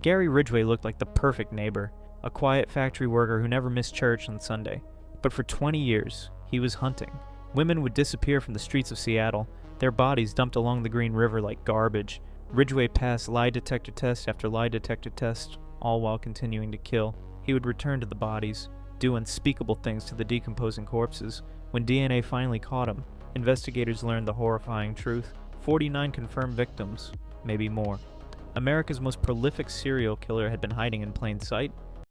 Gary Ridgway looked like the perfect neighbor, a quiet factory worker who never missed church on Sunday. But for 20 years, he was hunting. Women would disappear from the streets of Seattle, their bodies dumped along the Green River like garbage. Ridgway passed lie detector test after lie detector test, all while continuing to kill. He would return to the bodies, do unspeakable things to the decomposing corpses. When DNA finally caught him, investigators learned the horrifying truth. 49 confirmed victims, maybe more. America's most prolific serial killer had been hiding in plain sight,